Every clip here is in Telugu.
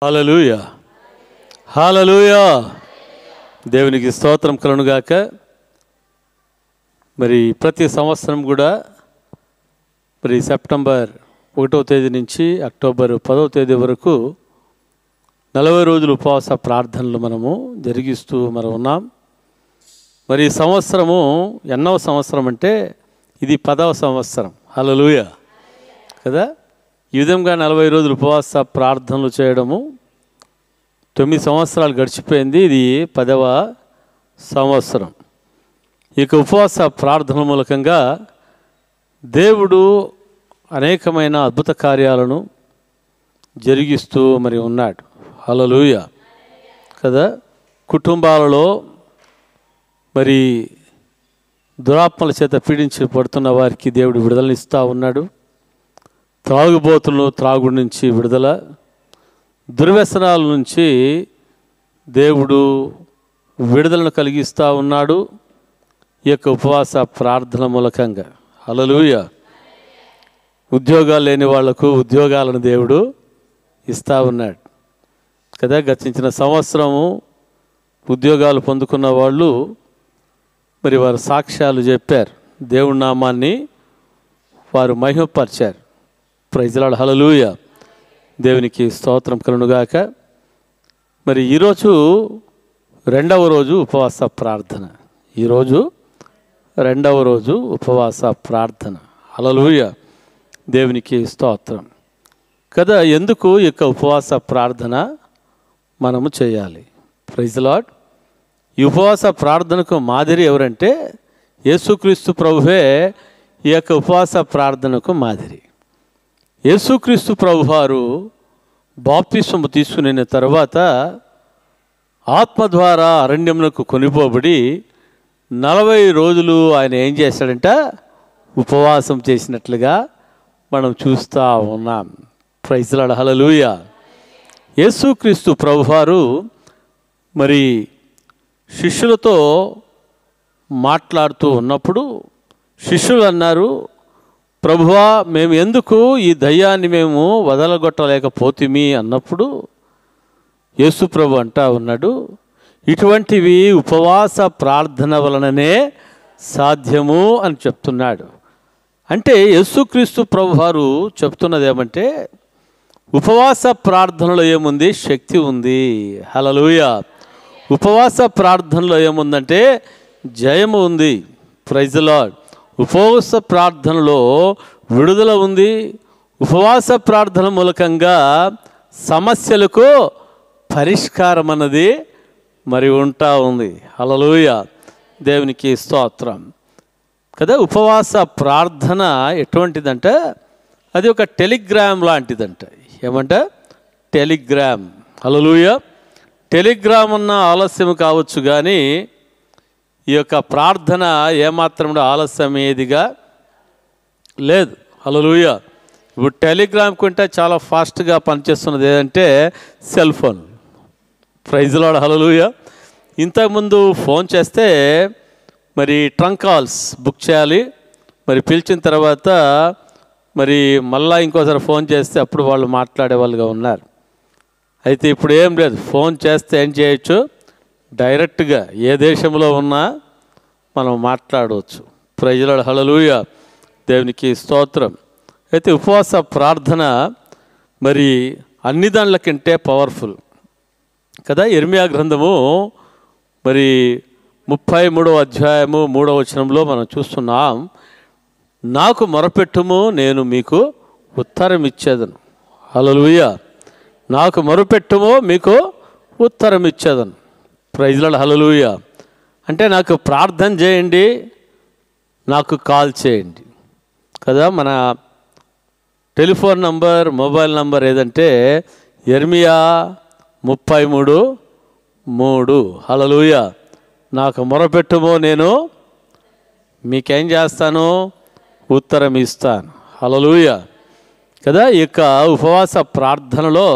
హల్లెలూయా, హల్లెలూయా. దేవునికి స్తోత్రం కలుగునుగాక. మరి ప్రతి సంవత్సరం కూడా మరి సెప్టెంబర్ 1వ తేదీ నుంచి అక్టోబర్ 10వ తేదీ వరకు 40 రోజులు ఉపవాస ప్రార్థనలు మనము జరిగిస్తూ ఉన్నాం. మరి ఈ సంవత్సరము ఎన్నవ సంవత్సరం అంటే ఇది 10వ సంవత్సరం. హల్లెలూయా కదా. ఈ విధంగా 40 రోజులు ఉపవాస ప్రార్థనలు చేయడము 9 సంవత్సరాలు గడిచిపోయింది. ఇది 10వ సంవత్సరం. ఇక ఉపవాస ప్రార్థన మూలకంగా దేవుడు అనేకమైన అద్భుత కార్యాలను జరిగిస్తూ ఉన్నాడు. హల్లెలూయా కదా. కుటుంబాలలో మరి దురాత్మల చేత పీడించబడుతున్న వారికి దేవుడు విడుదలనిస్తూ ఉన్నాడు. త్రాగుబోతులను త్రాగుడి నుంచి విడుదల, దుర్వ్యసనాల నుంచి దేవుడు విడుదలను కలిగిస్తూ ఉన్నాడు ఈ యొక్క ఉపవాస ప్రార్థన మూలకంగా. హల్లెలూయా. ఉద్యోగాలు లేని వాళ్లకు ఉద్యోగాలను దేవుడు ఇస్తూ ఉన్నాడు కదా. గతించిన సంవత్సరము ఉద్యోగాలు పొందుకున్న వాళ్ళు మరి వారు సాక్ష్యాలు చెప్పారు, దేవుడి నామాన్ని వారు మహిమపరిచారు. Praise Lord. హల్లెలూయా. దేవునికి స్తోత్రం కలుగునుగాక. మరి ఈరోజు 2వ రోజు ఉపవాస ప్రార్థన. ఈరోజు 2వ రోజు ఉపవాస ప్రార్థన. హల్లెలూయా. దేవునికి స్తోత్రం కదా. ఎందుకు ఈ యొక్క ఉపవాస ప్రార్థన మనము చేయాలి? Praise Lord. ఈ ఉపవాస ప్రార్థనకు మాదిరి ఎవరంటే యేసుక్రీస్తు ప్రభువే ఈ యొక్క ఉపవాస ప్రార్థనకు మాదిరి. యేసుక్రీస్తు ప్రభువారు బాప్తిస్మము తీసుకునే తర్వాత ఆత్మ ద్వారా అరణ్యమునకు కొనిపోబడి 40 రోజులు ఆయన ఏం చేశాడంట? ఉపవాసం చేసినట్లుగా మనం చూస్తూ ఉన్నాం. Praise Lord. హల్లెలూయా. యేసుక్రీస్తు ప్రభువారు మరి శిష్యులతో మాట్లాడుతూ ఉన్నప్పుడు శిష్యులు అన్నారు, ప్రభువా, మేము ఎందుకు ఈ దయ్యాన్ని మేము వదలగొట్టలేకపోతిమి అన్నప్పుడు యేసు ప్రభు అంటా ఉన్నాడు, ఇటువంటివి ఉపవాస ప్రార్థన వలననే సాధ్యము అని చెప్తున్నాడు. అంటే యేసుక్రీస్తు ప్రభువారు చెప్తున్నది ఏమంటే ఉపవాస ప్రార్థనలో ఏముంది? శక్తి ఉంది. హల్లెలూయా. ఉపవాస ప్రార్థనలో ఏముందంటే జయము ఉంది. Praise Lord. ఉపవాస ప్రార్థనలో విడుదల ఉంది. ఉపవాస ప్రార్థన మూలకంగా సమస్యలకు పరిష్కారం అన్నది మరి ఉంటా ఉంది. హల్లెలూయా. దేవునికి స్తోత్రం కదా. ఉపవాస ప్రార్థన ఎటువంటిదంటే అది ఒక టెలిగ్రామ్ లాంటిదంట. ఏమంట? టెలిగ్రామ్. హల్లెలూయా. టెలిగ్రామ్ ఉన్న ఆలస్యం కావచ్చు, కానీ ఈ యొక్క ప్రార్థన ఏమాత్రం ఆలస్యమేదిగా లేదు. హల్లెలూయా. ఇప్పుడు టెలిగ్రామ్ కంటే చాలా ఫాస్ట్గా పనిచేస్తున్నది ఏదంటే cell phone. Praise Lord. Hallelujah. ఇంతకుముందు ఫోన్ చేస్తే మరి ట్రంక్ కాల్స్ బుక్ చేయాలి, మరి పిలిచిన తర్వాత మరి మళ్ళీ ఇంకోసారి ఫోన్ చేస్తే అప్పుడు వాళ్ళు మాట్లాడే వాళ్ళుగా ఉన్నారు. అయితే ఇప్పుడు ఏం లేదు, ఫోన్ చేస్తే ఏం చేయొచ్చు? డైరెక్ట్గా ఏ దేశంలో ఉన్నా మనం మాట్లాడవచ్చు. Praise Lord. హల్లెలూయా. దేవునికి స్తోత్రం. అయితే ఉపవాస ప్రార్థన మరి అన్ని దానిల కంటే పవర్ఫుల్ కదా. ఇర్మియా గ్రంథము మరి 33వ అధ్యాయము 3వ వచనంలో మనం చూస్తున్నాం, నాకు మొరపెట్టుము నేను మీకు ఉత్తరం ఇచ్చేదను. హల్లెలూయా. నాకు మొరపెట్టుము మీకు ఉత్తరం ఇచ్చేదను. Praise Lord. హల్లెలూయా. అంటే నాకు ప్రార్థన చేయండి, నాకు కాల్ చేయండి కదా. మన టెలిఫోన్ నంబర్, మొబైల్ నంబర్ ఏదంటే ఇర్మియా 33:3. హల్లెలూయా. నాకు మొరపెట్టుము నేను మీకేం చేస్తాను? ఉత్తరం ఇస్తాను. హల్లెలూయా కదా. ఈ యొక్క ఉపవాస ప్రార్థనలో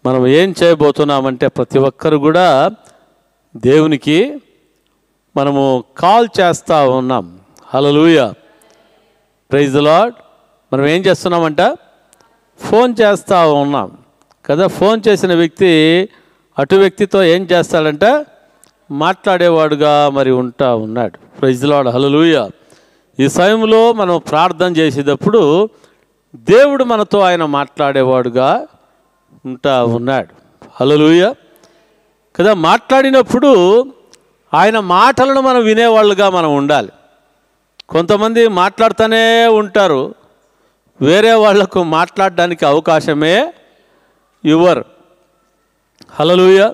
మనం ఏం చేయబోతున్నామంటే ప్రతి ఒక్కరు కూడా దేవునికి మనము కాల్ చేస్తూ ఉన్నాం. హల్లెలూయా. Praise the Lord. మనం ఏం చేస్తున్నామంట? ఫోన్ చేస్తూ ఉన్నాం కదా. ఫోన్ చేసిన వ్యక్తి అటు వ్యక్తితో ఏం చేస్తాడంటే మాట్లాడేవాడుగా మరి ఉంటా ఉన్నాడు. ప్రైజ్ ది లార్డ్, హల్లెలూయా. ఈ సమయంలో మనం ప్రార్థన చేసేటప్పుడు దేవుడు మనతో ఆయన మాట్లాడేవాడుగా ఉంటా ఉన్నాడు. హల్లెలూయా కదా. మాట్లాడినప్పుడు ఆయన మాటలను మనం వినేవాళ్ళుగా మనం ఉండాలి. కొంతమంది మాట్లాడుతూనే ఉంటారు, వేరే వాళ్లకు మాట్లాడడానికి అవకాశమే ఇవ్వరు. హల్లెలూయా.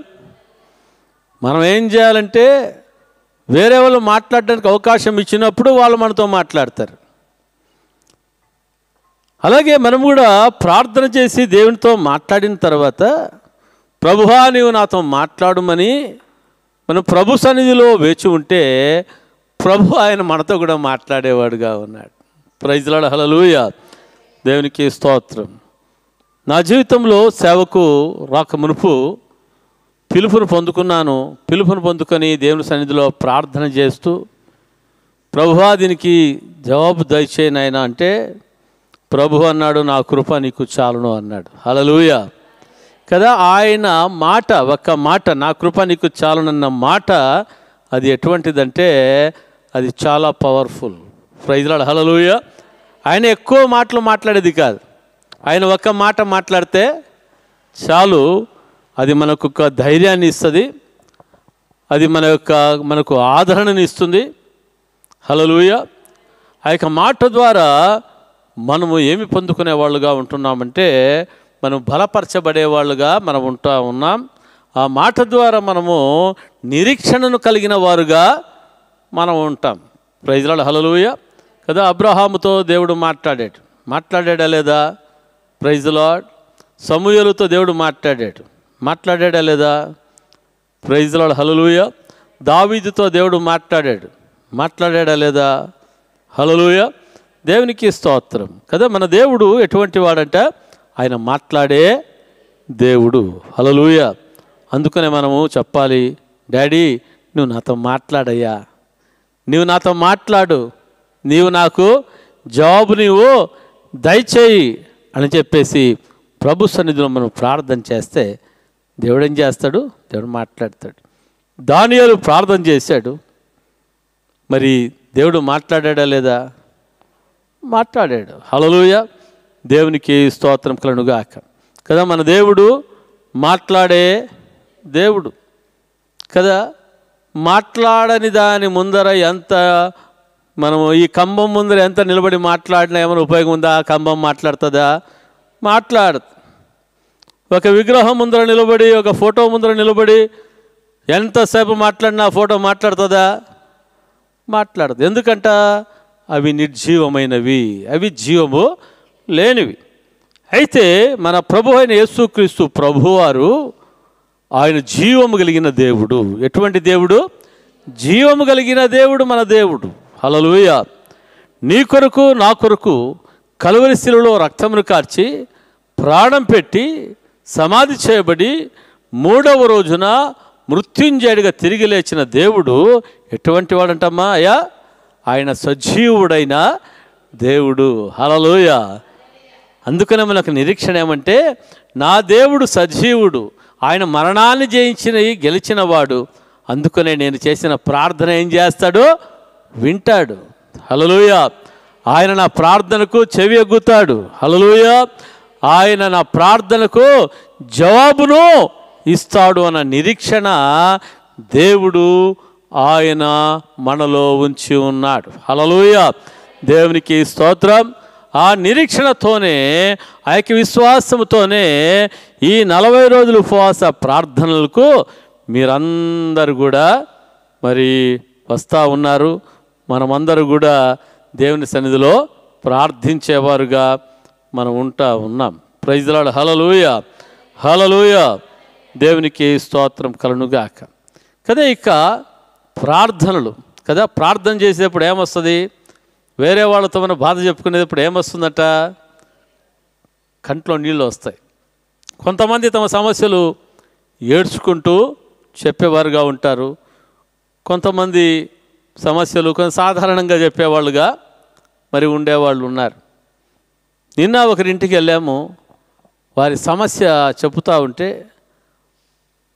మనం ఏం చేయాలంటే వేరే వాళ్ళు మాట్లాడడానికి అవకాశం ఇచ్చినప్పుడు వాళ్ళు మనతో మాట్లాడతారు. అలాగే మనం కూడా ప్రార్థన చేసి దేవునితో మాట్లాడిన తర్వాత ప్రభువా నీవు నాతో మాట్లాడమని మనం ప్రభు సన్నిధిలో వేచి ఉంటే ప్రభు ఆయన మనతో కూడా మాట్లాడేవాడుగా ఉన్నాడు. Praise the Lord, hallelujah. దేవునికి స్తోత్రం. నా జీవితంలో సేవకు రాక మునుపు పిలుపును పొందుకున్నాను. పిలుపును పొందుకొని దేవుని సన్నిధిలో ప్రార్థన చేస్తూ ప్రభువా దీనికి జవాబు దయచేయి నాయనా అంటే ప్రభు అన్నాడు నా కృప నీకు చాలును అన్నాడు. హల్లెలూయా కదా. ఆయన మాట, ఒక్క మాట, నా కృప నీకు చాలునన్న మాట అది ఎటువంటిదంటే అది చాలా పవర్ఫుల్. ప్రైజ్ ది లార్డ్, హల్లెలూయా. ఆయన ఎక్కువ మాటలు మాట్లాడేది కాదు. ఆయన ఒక్క మాట మాట్లాడితే చాలు, అది మనకు ఒక ధైర్యాన్ని ఇస్తుంది, అది మనకు ఆదరణని ఇస్తుంది. హల్లెలూయా. ఆ యొక్క మాట ద్వారా మనము ఏమి పొందుకునే వాళ్ళుగా ఉంటున్నామంటే మనం బలపరచబడేవాళ్ళుగా మనం ఉన్నాం. ఆ మాట ద్వారా మనము నిరీక్షణను కలిగిన వారుగా మనం ఉంటాం. ప్రైజ్ ది లార్డ్, హల్లెలూయా కదా. అబ్రహాముతో దేవుడు మాట్లాడాడా లేదా? Praise the lord. సమూయేలుతో దేవుడు మాట్లాడాడా లేదా? ప్రైజ్ ది లార్డ్, హల్లెలూయా. దావీదుతో దేవుడు మాట్లాడాడా లేదా? హల్లెలూయా. దేవునికి స్తోత్రం కదా. మన దేవుడు ఎటువంటి వాడంటే ఆయన మాట్లాడే దేవుడు. హల్లెలూయా. అందుకనే మనము చెప్పాలి, డాడీ నువ్వు నాతో మాట్లాడయ్యా, నీవు నాతో మాట్లాడు, నీవు నాకు జవాబు నీవు దయచేయి అని చెప్పేసి ప్రభు సన్నిధిలో మనం ప్రార్థన చేస్తే దేవుడు ఏం చేస్తాడు? దేవుడు మాట్లాడతాడు. దానియేలు ప్రార్థన చేశాడు, మరి దేవుడు మాట్లాడాడా లేదా? మాట్లాడాడు. హల్లెలూయా. దేవునికి స్తోత్రం కలుగునుగాక కదా. మన దేవుడు మాట్లాడే దేవుడు కదా. మాట్లాడని దాని ముందర ఎంత మనము ఈ కంబం ముందర ఎంత నిలబడి మాట్లాడినా ఏమైనా ఉపయోగం ఉందా? ఆ కంబం మాట్లాడుతుందా? మాట్లాడదు. ఒక విగ్రహం ముందర నిలబడి, ఒక ఫోటో ముందర నిలబడి ఎంతసేపు మాట్లాడినా ఫోటో మాట్లాడుతుందా? మాట్లాడదు. ఎందుకంట అవి నిర్జీవమైనవి, అవి జీవము లేనివి. అయితే మన ప్రభు అయిన యేసుక్రీస్తు ప్రభువారు ఆయన జీవము కలిగిన దేవుడు. ఎటువంటి దేవుడు? జీవము కలిగిన దేవుడు మన దేవుడు. హల్లెలూయా. నీ కొరకు నా కొరకు కలువరి శిలువలో రక్తమును కార్చి ప్రాణం పెట్టి సమాధి చేయబడి మూడవ రోజున మృత్యుంజయుడిగా తిరిగి లేచిన దేవుడు ఎటువంటి వాడంటమ్మా? అయ్యా ఆయన సజీవుడైన దేవుడు. హల్లెలూయా. అందుకనే మనకు నిరీక్షణ ఏమంటే నా దేవుడు సజీవుడు, ఆయన మరణాన్ని గెలిచిన వాడు. అందుకనే నేను చేసిన ప్రార్థన ఏం చేస్తాడు? వింటాడు. హల్లెలూయా. ఆయన నా ప్రార్థనకు చెవి ఎగ్గుతాడు. హల్లెలూయా. ఆయన నా ప్రార్థనకు జవాబును ఇస్తాడు అన్న నిరీక్షణ దేవుడు ఆయన మనలో ఉంచి ఉన్నాడు. హల్లెలూయా. దేవునికి స్తోత్రం. ఆ నిరీక్షణతోనే, ఆ యొక్క విశ్వాసముతోనే ఈ 40 రోజుల ఉపవాస ప్రార్థనలకు మీరందరూ కూడా మరి వస్తూ ఉన్నారు. మనమందరూ కూడా దేవుని సన్నిధిలో ప్రార్థించేవారుగా మనం ఉన్నాం. Praise the Lord, hallelujah. Hallelujah. దేవునికి స్తోత్రం కలుగునుగాక కదా. ఇక ప్రార్థనలు కదా. ప్రార్థన చేసేటప్పుడు ఏమొస్తుంది? వేరే వాళ్ళతో మనం బాధ చెప్పుకునేటప్పుడు ఏమొస్తుందట? కంట్లో నీళ్ళు వస్తాయి. కొంతమంది తమ సమస్యలు ఏడ్చుకుంటూ చెప్పేవారుగా ఉంటారు. కొంతమంది సమస్యలు కొంచెం సాధారణంగా చెప్పేవాళ్ళుగా మరి ఉండేవాళ్ళు ఉన్నారు. నిన్న ఒకరింటికి వెళ్ళాము. వారి సమస్య చెబుతూ ఉంటే,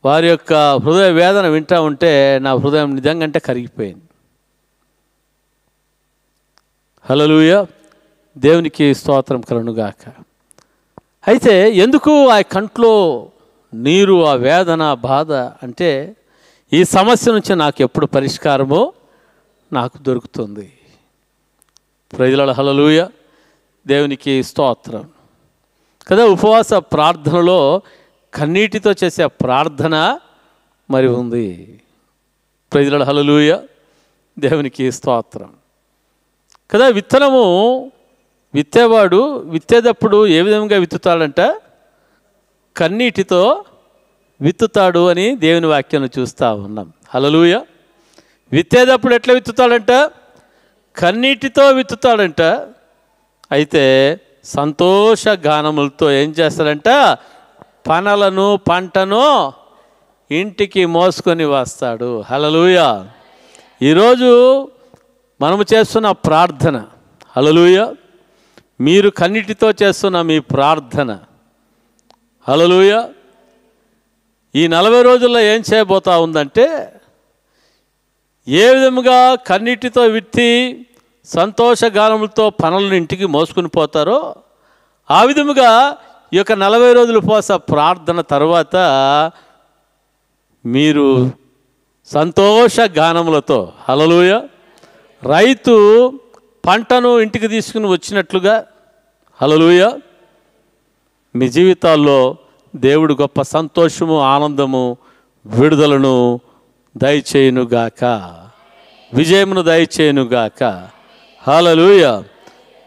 వారి యొక్క హృదయ వేదన వింటూ ఉంటే నా హృదయం నిజంగా కరిగిపోయింది. హల్లెలూయా, దేవునికి స్తోత్రం కలుగునుగాక. అయితే ఎందుకు ఆ కంట్లో నీరు, ఆ వేదన, బాధ అంటే ఈ సమస్య నుంచి నాకు ఎప్పుడు పరిష్కారమో నాకు దొరుకుతుంది. ప్రైజ్లార్డ్, హల్లెలూయా, దేవునికి స్తోత్రం కదా. ఉపవాస ప్రార్థనలో కన్నీటితో చేసే ప్రార్థన మరి ఉంది. ప్రైజ్లార్డ్, హల్లెలూయా, దేవునికి స్తోత్రం కదా. విత్తనము విత్తేవాడు విత్తేటప్పుడు ఏ విధంగా విత్తుతాడంట? కన్నీటితో విత్తుతాడు అని దేవుని వాక్యాన్ని చూస్తూ ఉన్నాం. హల్లెలూయా, విత్తేటప్పుడు ఎట్లా విత్తుతాడంట? కన్నీటితో విత్తుతాడంట. అయితే సంతోష గానములతో ఏం చేస్తాడంట? పంటను ఇంటికి మోసుకొని వస్తాడు. హల్లెలూయా, ఈరోజు మనము చేస్తున్న ప్రార్థన, హల్లెలూయా, మీరు కన్నీటితో చేస్తున్న మీ ప్రార్థన, హల్లెలూయా, ఈ 40 రోజుల్లో ఏం చేయబోతా ఉందంటే, ఏ విధముగా కన్నీటితో విత్తి సంతోషగానములతో పనులను ఇంటికి మోసుకుని పోతారో ఆ విధముగా ఈ యొక్క 40 రోజుల ఉపవాస ప్రార్థన తర్వాత మీరు సంతోష గానములతో, హల్లెలూయా, రైతు పంటను ఇంటికి తీసుకుని వచ్చినట్లుగా, హల్లెలూయా, మీ జీవితాల్లో దేవుడు గొప్ప సంతోషము, ఆనందము, విడుదలను దయచేయునుగాక, విజయమును దయచేయునుగాక. హల్లెలూయా,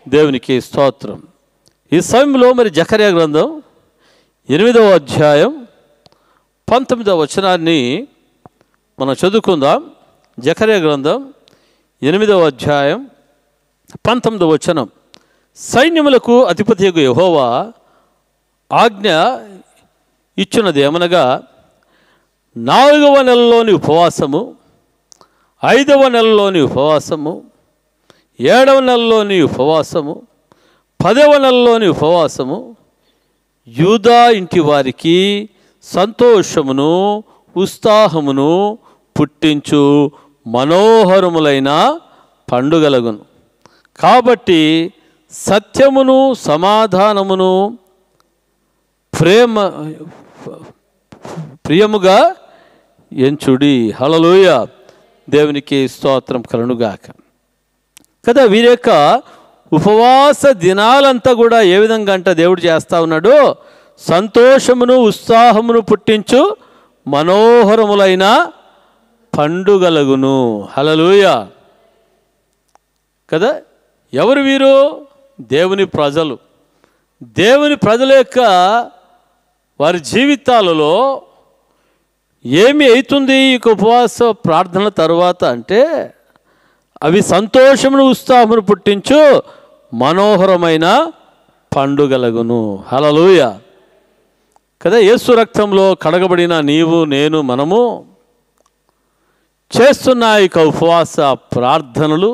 దేవునికి స్తోత్రం. ఈ సమయంలో మరి జకర్యా గ్రంథం 8వ అధ్యాయం 19వ వచనాన్ని మనం చదువుకుందాం. జకర్యా గ్రంథం 8వ అధ్యాయం 19వ వచనం. సైన్యములకు అధిపతియగు యెహోవా ఆజ్ఞ ఇచ్చినది ఏమనగా, 4వ నెలలోని ఉపవాసము, 5వ నెలలోని ఉపవాసము, 7వ నెలలోని ఉపవాసము, 10వ నెలలోని ఉపవాసము యూదా ఇంటి వారికి సంతోషమును ఉత్సాహమును పుట్టించు మనోహరములైన పండుగలగును. కాబట్టి సత్యమును సమాధానమును ప్రియముగా ఎంచుడి. హల్లెలూయా, దేవునికి స్తోత్రం కలుగునుగాక కదా. వీరి యొక్క ఉపవాస దినాలంతా కూడా ఏ విధంగా అంటే దేవుడు చేస్తూ ఉన్నాడు, సంతోషమును ఉత్సాహమును పుట్టించు మనోహరములైన పండుగలగును. హల్లెలూయా కదా. ఎవరు వీరు? దేవుని ప్రజలు. దేవుని ప్రజల యొక్క వారి జీవితాలలో ఏమి అవుతుంది ఈ ఉపవాస ప్రార్థనల తర్వాత అంటే, అవి సంతోషమును ఉత్సాహమును పుట్టించు మనోహరమైన పండుగలగును. హల్లెలూయా కదా. యేసు రక్తంలో కడగబడిన నీవు, నేను, మనము చేస్తున్న ఈ ఉపవాస ప్రార్థనలు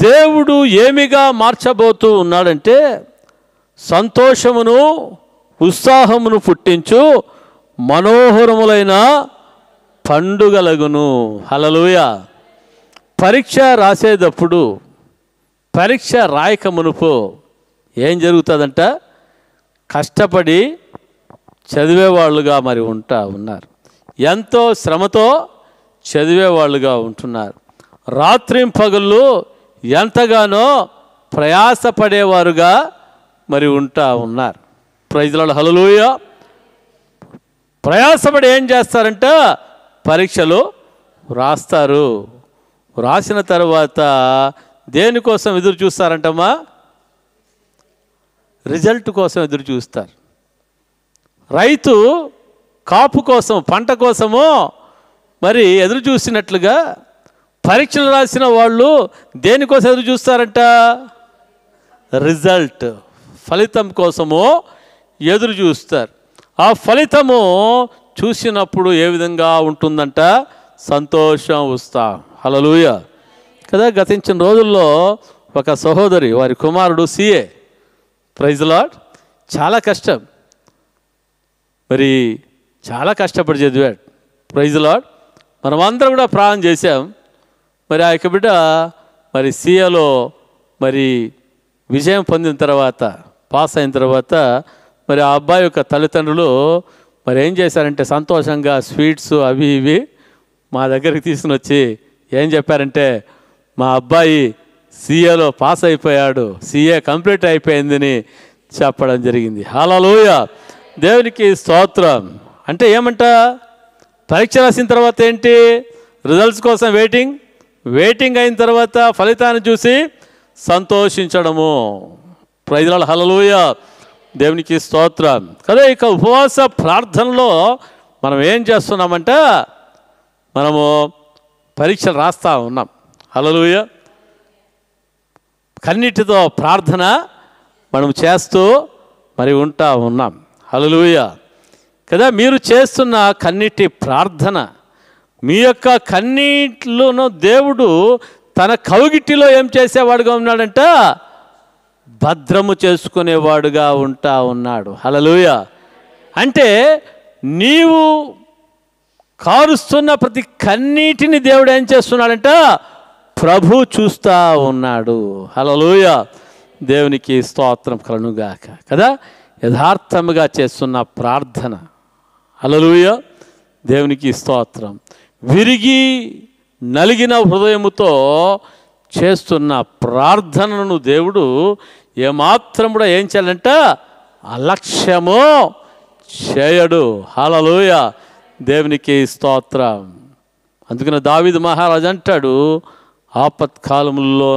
దేవుడు ఏమిగా మార్చబోతూ ఉన్నాడంటే, సంతోషమును ఉత్సాహమును పుట్టించు మనోహరములైన పండుగలగును. హల్లెలూయా. పరీక్ష రాసేటప్పుడు, పరీక్ష రాయక మునుపు ఏం జరుగుతుందంట? కష్టపడి చదివేవాళ్ళుగా మరి ఉన్నారు. ఎంతో శ్రమతో చదివేవాళ్ళుగా ఉంటున్నారు. రాత్రింపగళ్ళు ఎంతగానో ప్రయాసపడేవారుగా మరి ఉన్నారు. ప్రైజ్ లార్డ్, హల్లెలూయా. ప్రయాసపడి ఏం చేస్తారంట? పరీక్షలు రాస్తారు. రాసిన తర్వాత దేనికోసం ఎదురు చూస్తారంటమ్మా? రిజల్ట్ కోసం ఎదురు చూస్తారు. రైతు కాపు కోసం, పంట కోసమో మరి ఎదురు చూసినట్లుగా పరీక్షలు రాసిన వాళ్ళు దేనికోసం ఎదురు చూస్తారంట? రిజల్ట్, ఫలితం కోసమో ఎదురు చూస్తారు. ఆ ఫలితము చూసినప్పుడు ఏ విధంగా ఉంటుందంట? సంతోషం, ఉత్సాహం. హల్లెలూయా కదా. గతించిన రోజుల్లో ఒక సహోదరి, వారి కుమారుడు CA, ప్రైజ్ లార్డ్, చాలా కష్టం, మరి చాలా కష్టపడి చదివాడు. Praise Lord. మనమందరం కూడా ప్రార్థన చేశాం. మరి ఆ యొక్క బిడ్డ మరి సీఏలో మరి విజయం పొందిన తర్వాత, పాస్ అయిన తర్వాత మరి ఆ అబ్బాయి యొక్క తల్లిదండ్రులు మరి ఏం చేశారంటే సంతోషంగా స్వీట్స్ అవి ఇవి మా దగ్గరికి తీసుకుని వచ్చి ఏం చెప్పారంటే, మా అబ్బాయి సీఏలో పాస్ అయిపోయాడు, సీఏ కంప్లీట్ అయిపోయిందని చెప్పడం జరిగింది. హల్లెలూయా, దేవునికి స్తోత్రం. అంటే ఏమంట, పరీక్ష రాసిన తర్వాత ఏంటి, రిజల్ట్స్ కోసం వెయిటింగ్ అయిన తర్వాత ఫలితాన్ని చూసి సంతోషించడము. Praise Lord. హల్లెలూయా, దేవునికి స్తోత్రం కదా. ఇక ఉపవాస ప్రార్థనలో మనం ఏం చేస్తున్నామంట, మనము పరీక్షలు రాస్తూ ఉన్నాం. హల్లెలూయా, కన్నిటితో ప్రార్థన మనం చేస్తూ మరి ఉంటా ఉన్నాం. హల్లెలూయా కదా. మీరు చేస్తున్న కన్నిటి ప్రార్థన, మీ యొక్క కన్నీటిలోనూ దేవుడు తన కౌగిటిలో ఏం చేసేవాడుగా ఉన్నాడంట, భద్రము చేసుకునేవాడుగా ఉంటా ఉన్నాడు. హల్లెలూయా. అంటే నీవు కారుస్తున్న ప్రతి కన్నీటిని దేవుడు ఏం చేస్తున్నాడంట, ప్రభు చూస్తూ ఉన్నాడు. హల్లెలూయా, దేవునికి స్తోత్రం కలుగుగాక కదా. యథార్థముగా చేస్తున్న ప్రార్థన, హల్లెలూయా, దేవునికి స్తోత్రం. విరిగి నలిగిన హృదయముతో చేస్తున్న ప్రార్థనను దేవుడు ఏమాత్రం కూడా ఏం చేయాలంట, అలక్ష్యము చేయడు. హల్లెలూయా, దేవునికి స్తోత్రం. అందుకని దావీదు మహారాజు అంటాడు, ఆపత్కాలముల్లో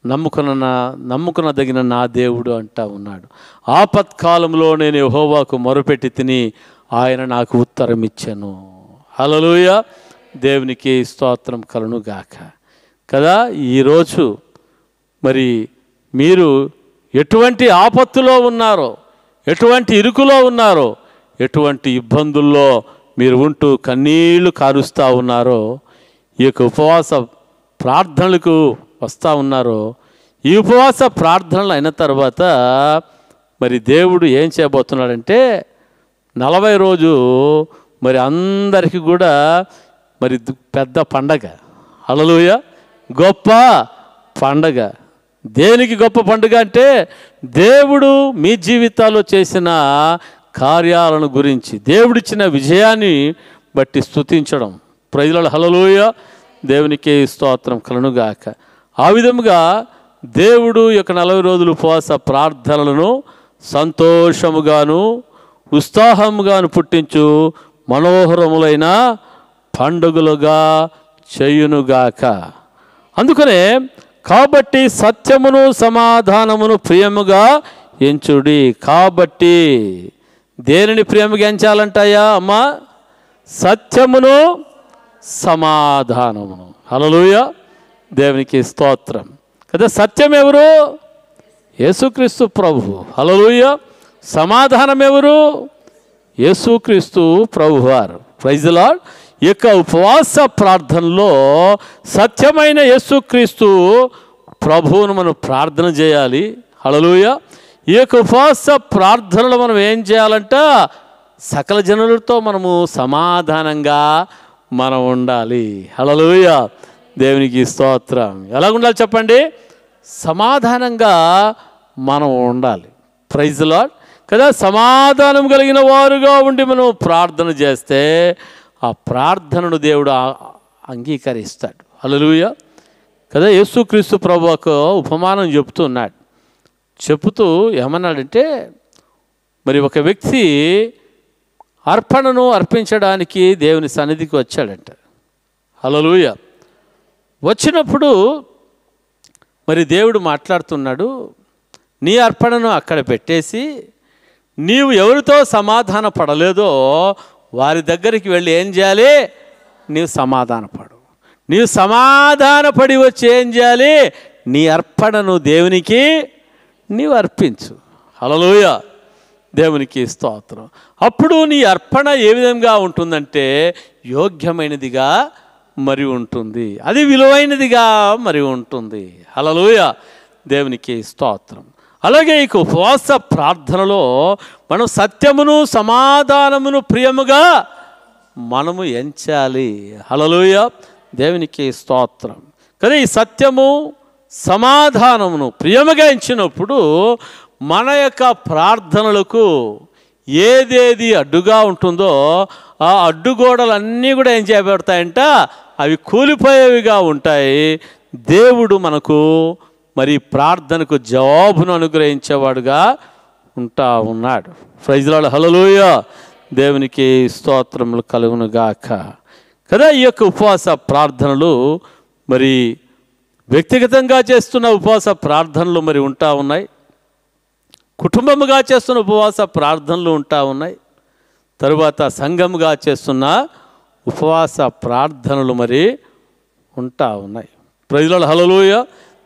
నమ్ముకునదగిన నా దేవుడు అంటా ఉన్నాడు. ఆపత్కాలంలో నేను యెహోవాకు మొరపెట్టి తిని ఆయన నాకు ఉత్తరం ఇచ్చాను. హల్లెలూయా, దేవునికి స్తోత్రం కలుగుగాక కదా. ఈరోజు మరి మీరు ఎటువంటి ఆపత్తులో ఉన్నారో, ఎటువంటి ఇరుకులో ఉన్నారో, ఎటువంటి ఇబ్బందుల్లో మీరు ఉంటూ కన్నీళ్లు కారుస్తూ ఉన్నారో, ఈ యొక్క ఉపవాస ప్రార్థనలకు వస్తూ ఉన్నారో, ఈ ఉపవాస ప్రార్థనలు అయిన తర్వాత మరి దేవుడు ఏం చేయబోతున్నాడంటే, 40 రోజు మరి అందరికీ కూడా మరి పెద్ద పండగ. హల్లెలూయా, గొప్ప పండగ. దేనికి గొప్ప పండుగ అంటే, దేవుడు మీ జీవితాల్లో చేసిన కార్యాలను గురించి, దేవుడిచ్చిన విజయాన్ని బట్టి స్తుతించడం. Praise Lord. హల్లెలూయా, దేవునికి స్తోత్రం కలుగుగాక. ఆ విధముగా దేవుడు యొక్క 40 రోజులు ఉపవాస ప్రార్థనలను సంతోషముగాను ఉత్సాహముగాను పుట్టించు మనోహరములైన పండుగలుగా చేయునుగాక. అందుకనే కాబట్టి సత్యమును సమాధానమును ప్రియముగా ఎంచుడి. కాబట్టి దేనిని ప్రియముగా ఎంచాలంటాయా అమ్మా? సత్యమును సమాధానమును. హల్లెలూయా, దేవునికి స్తోత్రం కదా. సత్యం ఎవరు? యేసుక్రీస్తు ప్రభువు. హల్లెలూయా. సమాధానం ఎవరు? యేసుక్రీస్తు ప్రభువారు. Praise the Lord. ఈ యొక్క ఉపవాస ప్రార్థనలో సత్యమైన యేసుక్రీస్తు ప్రభువును మనం ప్రార్థన చేయాలి. హల్లెలూయా. ఈ యొక్క ఉపవాస ప్రార్థనలో మనం ఏం చేయాలంట, సకల జనులతో మనము సమాధానంగా మనం ఉండాలి. హల్లెలూయా, దేవునికి స్తోత్రం. ఎలా ఉండాలి చెప్పండి? సమాధానంగా మనం ఉండాలి. ప్రైజ్ ది లార్డ్ కదా. సమాధానం కలిగిన వారుగా ఉండి మనం ప్రార్థన చేస్తే ఆ ప్రార్థనను దేవుడు అంగీకరిస్తాడు. హల్లెలూయా కదా. యేసుక్రీస్తు ప్రభువుకు ఉపమానం చెప్తున్నాడు. చెప్తూ ఏమన్నాడంటే, మరి ఒక వ్యక్తి అర్పణను అర్పించడానికి దేవుని సన్నిధికి వచ్చాడంట. హల్లెలూయా. వచ్చినప్పుడు మరి దేవుడు మాట్లాడుతున్నాడు, నీ అర్పణను అక్కడ పెట్టేసి నీవు ఎవరితో సమాధాన పడలేదో వారి దగ్గరికి వెళ్ళి ఏం చేయాలి? నీవు సమాధానపడు. నీవు సమాధానపడి వచ్చి ఏం చేయాలి? నీ అర్పణను దేవునికి నీవు అర్పించు. హల్లెలూయా, దేవునికి స్తోత్రం. అప్పుడు నీ అర్పణ ఏ విధంగా ఉంటుందంటే యోగ్యమైనదిగా మరి ఉంటుంది, అది విలువైనదిగా మరి ఉంటుంది. హల్లెలూయా, దేవునికి స్తోత్రం. అలాగే ఈ ఉపవాస ప్రార్థనలో మనం సత్యమును సమాధానమును ప్రియముగా మనము ఎంచాలి. హల్లెలూయా, దేవునికి స్తోత్రం. కానీ ఈ సత్యము సమాధానమును ప్రియముగా ఎంచినప్పుడు మన యొక్క ప్రార్థనలకు ఏదేది అడ్డుగా ఉంటుందో ఆ అడ్డుగోడలన్నీ కూడా ఏం చేయబడతాయంట, అవి కూలిపోయేవిగా ఉంటాయి. దేవుడు మనకు మరి ప్రార్థనకు జవాబును అనుగ్రహించేవాడుగా ఉంటా ఉన్నాడు. ప్రైజ్ లార్డ్, హల్లెలూయా, దేవునికి స్తోత్రములు కలుగును గాక. కదా ఈ యొక్క ఉపవాస ప్రార్థనలు మరి వ్యక్తిగతంగా చేస్తున్న ఉపవాస ప్రార్థనలు మరి ఉంటా ఉన్నాయి, కుటుంబముగా చేస్తున్న ఉపవాస ప్రార్థనలు ఉంటా ఉన్నాయి, తరువాత సంఘముగా చేస్తున్న ఉపవాస ప్రార్థనలు మరి ఉంటా ఉన్నాయి. ప్రైజ్ లార్డ్, హల్లెలూయా,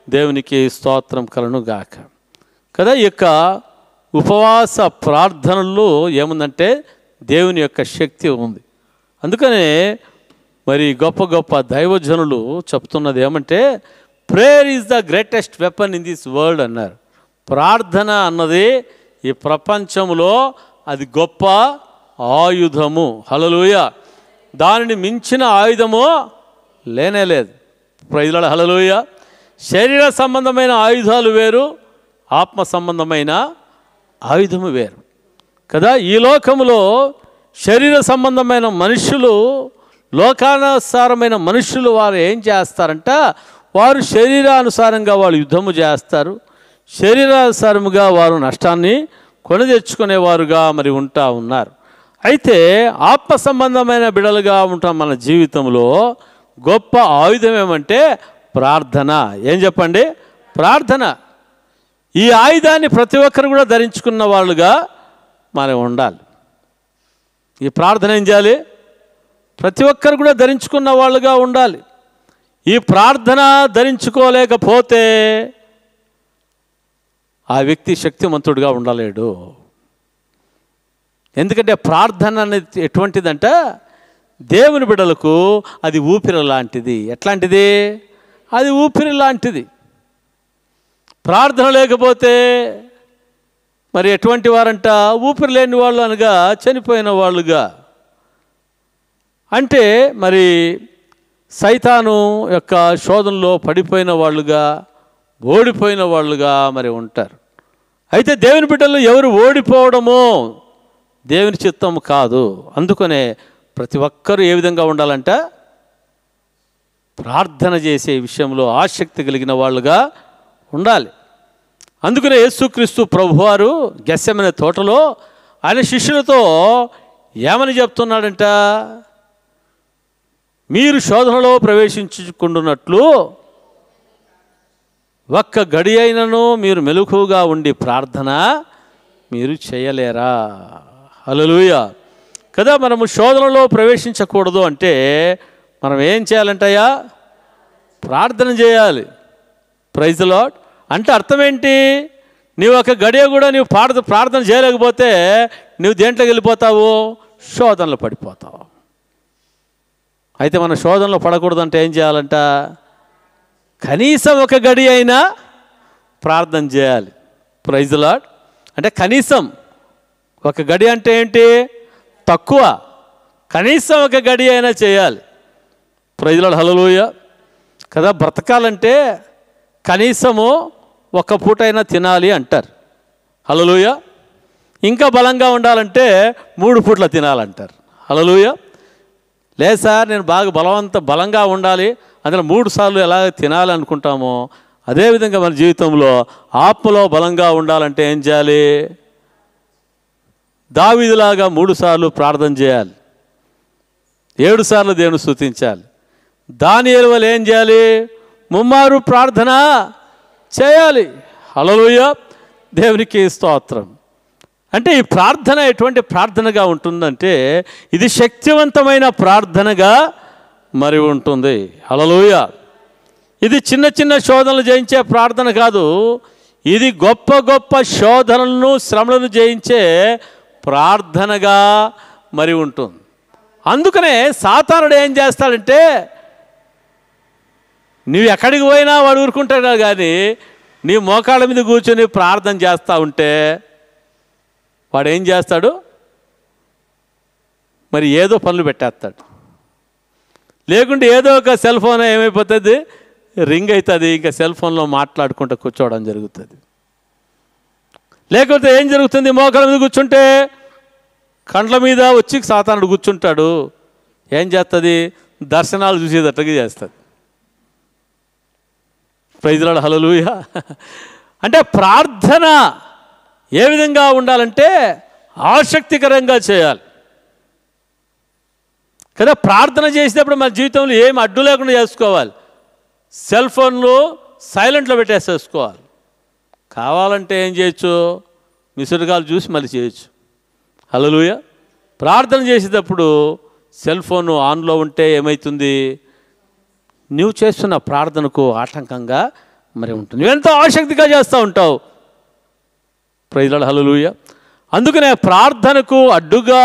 దేవునికి స్తోత్రం కలుగును గాక. కదా ఈ యొక్క ఉపవాస ప్రార్థనల్లో ఏముందంటే దేవుని యొక్క శక్తి ఉంది. అందుకనే మరి గొప్ప గొప్ప దైవజనులు చెప్తున్నది ఏమంటే, prayer is the greatest weapon in this world అన్నారు. ప్రార్థన అన్నది ఈ ప్రపంచంలో అది గొప్ప ఆయుధము. హల్లెలూయా, దానిని మించిన ఆయుధము లేనే లేదు. ప్రైజ్ లార్డ్, హల్లెలూయా. శరీర సంబంధమైన ఆయుధాలు వేరు, ఆత్మ సంబంధమైన ఆయుధము వేరు కదా. ఈ లోకములో శరీర సంబంధమైన మనుషులు, లోకానుసారమైన మనుషులు వారు ఏం చేస్తారంట, వారు శరీరానుసారంగా వాళ్ళు యుద్ధము చేస్తారు, శరీరానుసారముగా వారు నష్టాన్ని కొని తెచ్చుకునేవారుగా మరి ఉంటా ఉన్నారు. అయితే ఆత్మ సంబంధమైన బిడలుగా ఉంటాం మన జీవితంలో గొప్ప ఆయుధం ఏమంటే ప్రార్థన. ఏం చెప్పండి? ప్రార్థన. ఈ ఆయుధాన్ని ప్రతి ఒక్కరు కూడా ధరించుకున్న వాళ్ళుగా మనం ఉండాలి. ఈ ప్రార్థన ఏం చేయాలి? ప్రతి ఒక్కరు కూడా ధరించుకున్న వాళ్ళుగా ఉండాలి. ఈ ప్రార్థన ధరించుకోలేకపోతే ఆ వ్యక్తి శక్తిమంతుడిగా ఉండలేడు. ఎందుకంటే ప్రార్థన అనేది ఎటువంటిదంట, దేవుని బిడ్డలకు అది ఊపిరి లాంటిది. ఎట్లాంటిది? అది ఊపిరి లాంటిది. ప్రార్థన లేకపోతే మరి ఎటువంటి వారంట, ఊపిరి లేని వాళ్ళు అనగా చనిపోయిన వాళ్ళుగా. అంటే మరి సైతాను యొక్క శోధనలో పడిపోయిన వాళ్ళుగా, ఓడిపోయిన వాళ్ళుగా మరి ఉంటారు. అయితే దేవుని బిడ్డలు ఎవరు ఓడిపోవడమో దేవుని చిత్తం కాదు. అందుకనే ప్రతి ఒక్కరూ ఏ విధంగా ఉండాలంట, ప్రార్థన చేసే విషయంలో ఆసక్తి కలిగిన వాళ్ళుగా ఉండాలి. అందుకనే యేసుక్రీస్తు ప్రభువారు గెత్సెమనే తోటలో ఆయన శిష్యులతో ఏమని చెప్తున్నాడంట, మీరు శోధనలో ప్రవేశించుకుంటున్నట్లు ఒక్క గడి అయినను మీరు మెలకువగా ఉండి ప్రార్థన మీరు చేయలేరా? హల్లెలూయా కదా. మనము శోధనలో ప్రవేశించకూడదు అంటే మనం ఏం చేయాలంటయ్యా? ప్రార్థన చేయాలి. Praise the Lord. అంటే అర్థం ఏంటి? నీవు ఒక గడియ కూడా నీవు ప్రార్థన చేయలేకపోతే నువ్వు దేంట్లోకి వెళ్ళిపోతావు? శోధనలో పడిపోతావు. అయితే మనం శోధనలో పడకూడదంటే ఏం చేయాలంట? కనీసం ఒక గడి అయినా ప్రార్థన చేయాలి. Praise the Lord. అంటే కనీసం ఒక గడి అంటే ఏంటి? తక్కువ. కనీసం ఒక గడి అయినా చేయాలి. ప్రైజ్ ది లార్డ్, హల్లెలూయా కదా. బ్రతకాలంటే కనీసము ఒక పూట అయినా తినాలి అంటారు. హల్లెలూయా. ఇంకా బలంగా ఉండాలంటే 3 పూట్ల తినాలంటారు. హల్లెలూయా. లేదు సార్, నేను బాగా బలంగా ఉండాలి, అందులో 3 సార్లు ఎలా తినాలి అనుకుంటామో అదేవిధంగా మన జీవితంలో ఆత్మలో బలంగా ఉండాలంటే ఏం చేయాలి? దావీదులాగా 3 సార్లు ప్రార్థన చేయాలి, 7 సార్లు దేవుని స్తుతించాలి. దానియేలు వలె ఏం చేయాలి? 3 మారు ప్రార్థన చేయాలి. హల్లెలూయా, దేవునికి స్తోత్రం. అంటే ఈ ప్రార్థన ఎటువంటి ప్రార్థనగా ఉంటుందంటే ఇది శక్తివంతమైన ప్రార్థనగా మరి ఉంటుంది. హల్లెలూయా. ఇది చిన్న చిన్న శోధనలు జయించే ప్రార్థన కాదు, ఇది గొప్ప గొప్ప శోధనలను శ్రమలను జయించే ప్రార్థనగా మరి ఉంటుంది. అందుకనే సాతానుడు ఏం చేస్తాడంటే, నువ్వు ఎక్కడికి పోయినా వాడు ఊరుకుంటాడు, కానీ నీ మోకాళ్ళ మీద కూర్చొని ప్రార్థన చేస్తూ ఉంటే వాడు ఏం చేస్తాడు? మరి ఏదో పనులు పెట్టేస్తాడు. లేకుంటే ఏదో ఒక సెల్ ఫోన్ ఏమైపోతుంది, రింగ్ అవుతుంది, ఇంకా సెల్ ఫోన్లో మాట్లాడుకుంటూ కూర్చోవడం జరుగుతుంది. లేకపోతే ఏం జరుగుతుంది? మోకాళ్ళ మీద కూర్చుంటే కండ్ల మీద వచ్చి సాతానుడు కూర్చుంటాడు. ఏం చేస్తుంది? దర్శనాలు చూసేటట్టుగా చేస్తుంది. ప్రైజ్ లార్డ్, హల్లెలూయా. అంటే ప్రార్థన ఏ విధంగా ఉండాలంటే ఆసక్తికరంగా చేయాలి కదా. ప్రార్థన చేసేటప్పుడు మన జీవితంలో ఏం అడ్డు లేకుండా చేసుకోవాలి. సెల్ ఫోన్లు సైలెంట్లో పెట్టేసేసుకోవాలి. కావాలంటే ఏం చేయొచ్చు? మిస్డ్ కాల్ చూసి మళ్ళీ చేయొచ్చు. హల్లెలూయా. ప్రార్థన చేసేటప్పుడు సెల్ ఫోన్ ఆన్లో ఉంటే ఏమవుతుంది? నువ్వు చేస్తున్న ప్రార్థనకు ఆటంకంగా మరి ఉంటుంది. నువ్వెంతో ఆసక్తిగా చేస్తూ ఉంటావు. ప్రైజ్ లార్డ్, హల్లెలూయా. అందుకనే ప్రార్థనకు అడ్డుగా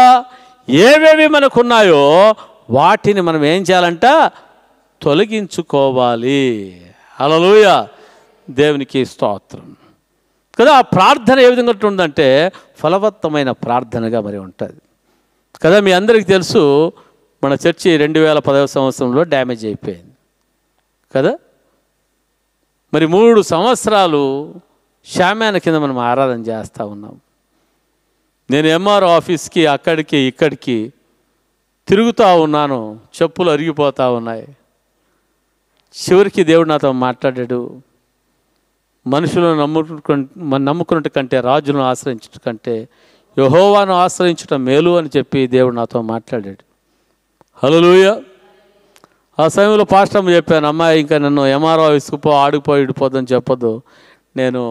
ఏవేవి మనకున్నాయో వాటిని మనం ఏం చేయాలంట? తొలగించుకోవాలి. హల్లెలూయా, దేవునికి స్తోత్రం కదా. ఆ ప్రార్థన ఏ విధంగా ఉంటుందంటే ఫలవత్తమైన ప్రార్థనగా మరి ఉంటుంది కదా. మీ అందరికీ తెలుసు, మన చర్చి 2010వ సంవత్సరంలో డ్యామేజ్ అయిపోయింది కదా. మరి 3 సంవత్సరాలు షామ్యాన కింద మనం ఆరాధన చేస్తూ ఉన్నాం. నేను ఎంఆర్ ఆఫీస్కి అక్కడికి ఇక్కడికి తిరుగుతూ ఉన్నాను. చెప్పులు అరిగిపోతూ ఉన్నాయి. చివరికి దేవుడు నాతో మాట్లాడాడు. మనుషులను నమ్ముకున్నట్టు కంటే రాజులను ఆశ్రయించట కంటే యెహోవాను ఆశ్రయించటం మేలు అని చెప్పి దేవుడు నాతో మాట్లాడాడు. హల్లెలూయా. ఆ సమయంలో పాస్టర్ చెప్పాను, అమ్మాయి ఇంకా నన్ను ఎంఆర్ఓ ఆఫీస్కి ఆడిపోయి ఇడిపోద్దని చెప్పొద్దు, నేను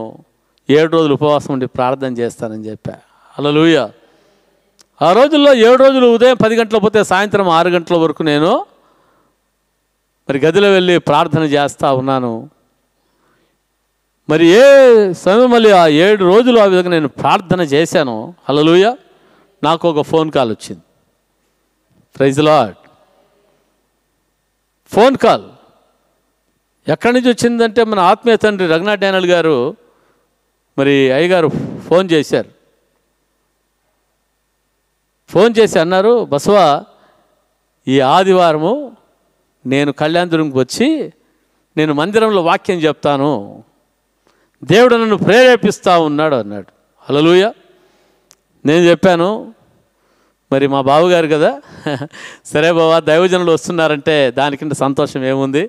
7 రోజులు ఉపవాసం ఉండి ప్రార్థన చేస్తానని చెప్పా. హల్లెలూయా. ఆ రోజుల్లో 7 రోజులు ఉదయం 10 గంటలకు పోతే సాయంత్రం 6 గంటల వరకు నేను మరి గదిలో వెళ్ళి ప్రార్థన చేస్తూ ఉన్నాను. మరి ఏ సమయం మళ్ళీ ఆ 7 రోజులు ఆ విధంగా నేను ప్రార్థన చేశాను. హల్లెలూయా. నాకు ఒక ఫోన్ కాల్ వచ్చింది. Praise Lord. ఫోన్ కాల్ ఎక్కడి నుంచి వచ్చిందంటే మన ఆత్మీయ తండ్రి రఘునాథ్ డానియల్ గారు మరి అయ్యగారు ఫోన్ చేశారు. ఫోన్ చేసి అన్నారు, బసవా ఈ ఆదివారము నేను కళ్యాణదుర్గంకి వచ్చి నేను మందిరంలో వాక్యం చెప్తాను, దేవుడు నన్ను ప్రేరేపిస్తూ ఉన్నాడు అన్నాడు. హల్లెలూయా. నేను చెప్పాను, మరి మా బావగారు కదా, సరే బావా దైవజనులు వస్తున్నారంటే దానికింత సంతోషం ఏముంది,